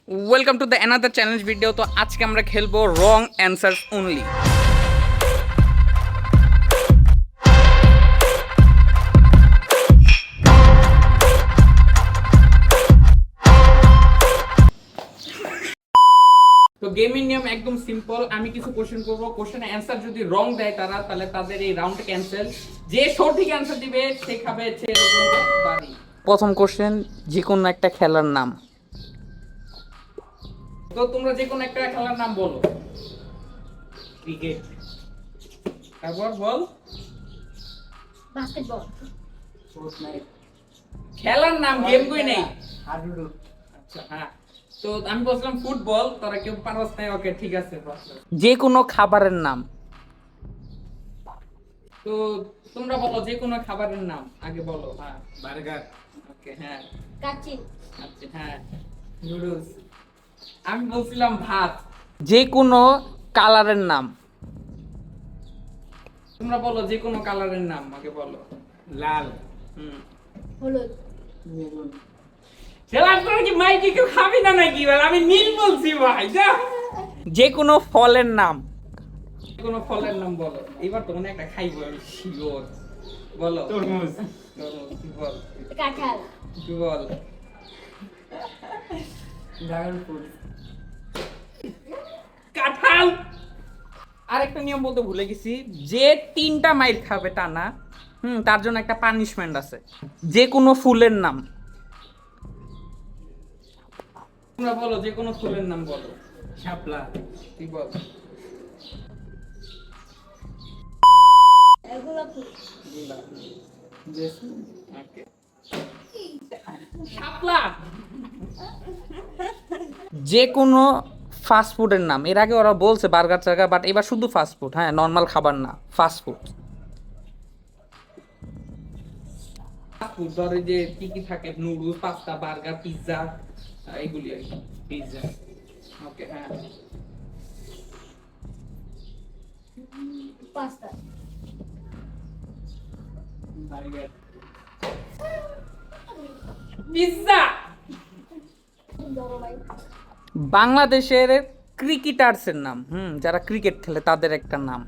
Welcome to the another challenge video. তো আজকে আমরা খেলবো রং অ্যান্সার্স অনলি। তো গেমের নিয়ম একদম সিম্পল। আমি কিছু কোশ্চেন করবো, কোশ্চেনের অ্যান্সার যদি রং দেয় তারা, তাহলে তাদের এই রাউন্ড ক্যান্সেল। যে সঠিক অ্যান্সার দিবে সে খাবে বাড়ি। প্রথম কোশ্চেন, যে কোনো একটা খেলার নাম। তো তোমরা যে কোনো একটা খেলার নাম বলো। ক্রিকেট। তারপর বল বাস্কেটবল। খেলার নাম, গেম কই নেই। আচ্ছা হ্যাঁ, তো আমি বলছিলাম ফুটবল, তোরা কেউ পারস নাই। ওকে ঠিক আছে। যে কোনো খাবারের নাম। তো তোমরা বলো যে কোনো খাবারের নাম আগে বলো। হ্যাঁ, বার্গার। ওকে হ্যাঁ। কাচ্চি। আচ্ছা হ্যাঁ, নুডলস। আমি বলছিলাম ভাত। যে কোনো কালারের নাম। তোমরা বলো যে কোনো কালারের নাম আগে বলো। লাল। হলুদ। মাইকে কেউ খাবি না নাকি? আমি নীল বলছি ভাই। যে কোনো ফলের নাম। যে কোনো ফলের নাম বলো। এবার তো মনে একটা খাইবো আমি শিওর। বলো। তরমুজ। তুই বল। কাঁঠাল। তুই বল। Dragon fruit. কাঁঠাল। আরেকটা নিয়ম বলতে ভুলে গেছি, যে 3টা মাইল খাবে টানা, তার জন্য একটা পানিশমেন্ট আছে। যে কোনো ফুলের নাম। তোমরা বলো যে কোনো ফুলের নাম বলো। শাপলা। তুই বল। গোলাপ ফুল। ওকে। শাপলা। যে কোনো ফাস্ট ফুডের নাম। এর আগে ওরা বলছে বার্গার টার্গার, বাট এবার শুধু ফাস্ট ফুড। হ্যাঁ, নর্মাল খাবার না, ফাস্ট ফুড। ফুড ধরে যে কি কি থাকে, নুডলস, পাস্তা, বার্গার, পিৎজা, এগুলি আর কি। পিৎজা। ওকে হ্যাঁ। পাস্তা। বার্গার। পিৎজা। বড় ভাই। বাংলাদেশের ক্রিকেটার্সের নাম, যারা ক্রিকেট খেলে তাদের একটা নাম।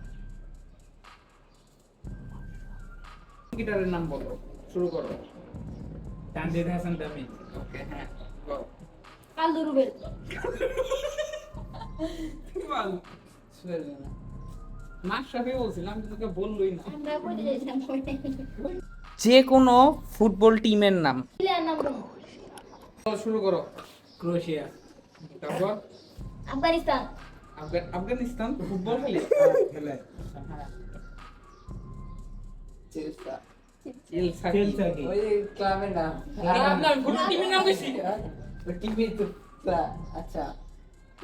ক্রিকেটারের নাম বলো, শুরু করো। তানজিদ হাসান তামিম। ওকে হ্যাঁ, বল। কালু রুবেল। বল। মাশরাফি বলছিলাম, কিন্তু তোকে বললই না। আমরা কইতে যাইছিলাম কই। যে কোনো ফুটবল টিমের নাম। প্লেয়ার নাম বলো। শুরু করো। ক্রোয়েশিয়া। তারপর আফগানিস্তান। আফগানিস্তান ফুটবল খেলে। খেলে। হ্যাঁ। চেলসা। চেলসা কি? ওই ক্লাবের নাম। আপনার ফুটবল টিমের নাম কইছি। ওই টিভি তো আচ্ছা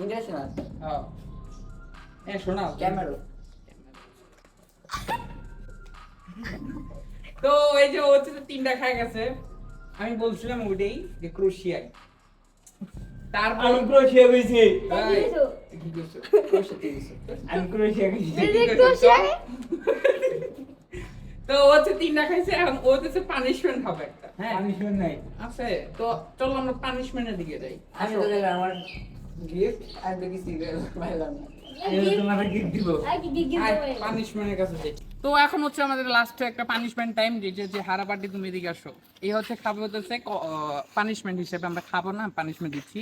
ইন্টারন্যাশনাল। হ্যাঁ। শোনাও। ক্যামেরো। তো এই যে ও হচ্ছে 3টা খাই গেছে। আমি বলছিলাম ওইটাই যে ক্রোয়েশিয়া। তারপর আমি ক্রোয়েশিয়া কইছি। ভাই, দেখছো? কি করছো? ক্রোয়েশিয়া কি করছো? আমি ক্রোয়েশিয়া কইছি। এই যে ক্রোয়েশিয়া। তো ও হচ্ছে 3টা খাইছে, এখন ও হচ্ছে পানিশমেন্ট হবে একটা। হ্যাঁ আমি শুন নাই। আছে। তো চলো আমরা পানিশমেন্টের দিকে যাই। আমি তো গেলাম আমার গিফট আর তো কিছু পাইলাম না। তোমার গিফট দিব। আই কি গিগ গিভ পানিশমেন্টের কাছে যাই। তো এখন হচ্ছে আমাদের লাস্টে একটা পানিশমেন্ট টাইম, যে হারা পার্টি তুমি এদিকে আসো। এই হচ্ছে খাবে হচ্ছে পানিশমেন্ট হিসেবে আমরা খাবো না, পানিশমেন্ট দিচ্ছি।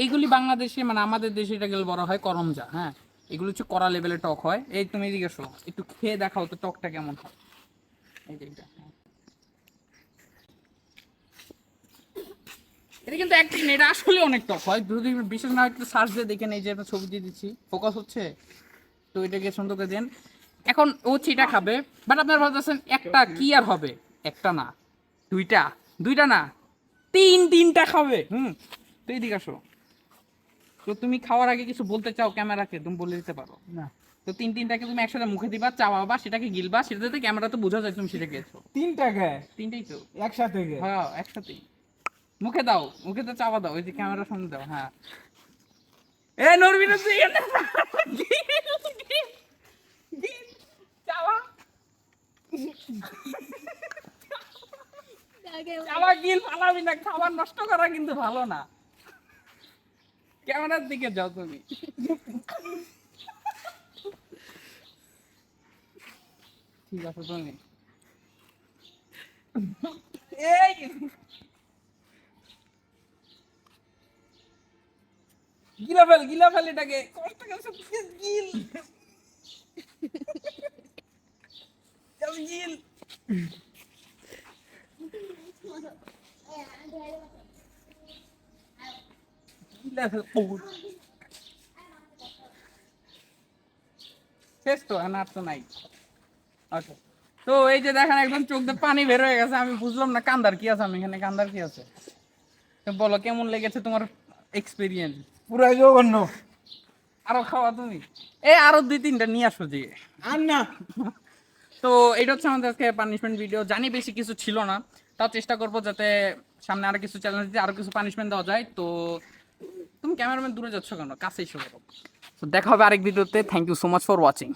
এইগুলি বাংলাদেশে মানে আমাদের দেশে এটা গেলে বড় হয় করমজা। হ্যাঁ, এগুলো হচ্ছে কড়া লেভেলে টক হয়। এই তুমি এদিকে আসো, একটু খেয়ে দেখাও তো টকটা কেমন হয়। এই যে এটা, হ্যাঁ। এটা কিন্তু একদিন, এটা আসলে অনেক টক হয়। যদি বিশেষ না একটু সার্চ দিয়ে দেখেন, এই যে একটা ছবি দিয়ে দিচ্ছি, ফোকাস হচ্ছে। তো এটাকে সুন্দর করে দেন। এখন ও চিটা খাবে, বাট আপনার ভাবতেছেন একটা কি আর হবে? একটা না, দুইটা, দুইটা না, তিনটা খাবে। তো এদিকে আসো। তো তুমি খাওয়ার আগে কিছু বলতে চাও ক্যামেরাকে, তুমি বলে দিতে পারো না। তো তিনটাকে তুমি একসাথে মুখে দিবা, চাওয়াবা, সেটাকে গিলবা, সেটাতে ক্যামেরা তো বোঝা যায় তুমি সেটা খেয়েছো। 3 টাকা তিনটাই তো একসাথে গে। হ্যাঁ, একসাথেই মুখে দাও, মুখে তো চাওয়া দাও, ওই যে ক্যামেরার সামনে দাও। হ্যাঁ, এ নরবি না তুই এখানে। চাওয়া চাওয়া গিল পালাবি না, খাবার নষ্ট করা কিন্তু ভালো না। ক্যামেরার দিকে যাও তুমি। ঠিক আছে তুমি এই গিলা ফেল এটাকে কষ্ট করে গিল গিল গিলা ফেল শেষ তো আর তো নাই। ওকে, তো এই যে দেখেন একদম চোখ দিয়ে পানি বের হয়ে গেছে, আমি বুঝলাম না কান্দার কি আছে, আমি এখানে কান্দার কি আছে। তো বলো কেমন লেগেছে তোমার এক্সপিরিয়েন্স? পুরাই জঘন্য। আরো খাওয়া তুমি, এই আরো 2-3টা নিয়ে আসো যে। আর না। তো এটা হচ্ছে আমাদের আজকে পানিশমেন্ট ভিডিও। জানি বেশি কিছু ছিল না, তাও চেষ্টা করবো যাতে সামনে আরো কিছু চ্যালেঞ্জ দিয়ে আরো কিছু পানিশমেন্ট দেওয়া যায়। তো তুমি ক্যামেরাম্যান দূরে যাচ্ছ কেন, কাছে এসে করো। তো দেখা হবে আরেক ভিডিওতে। Thank you so much for watching.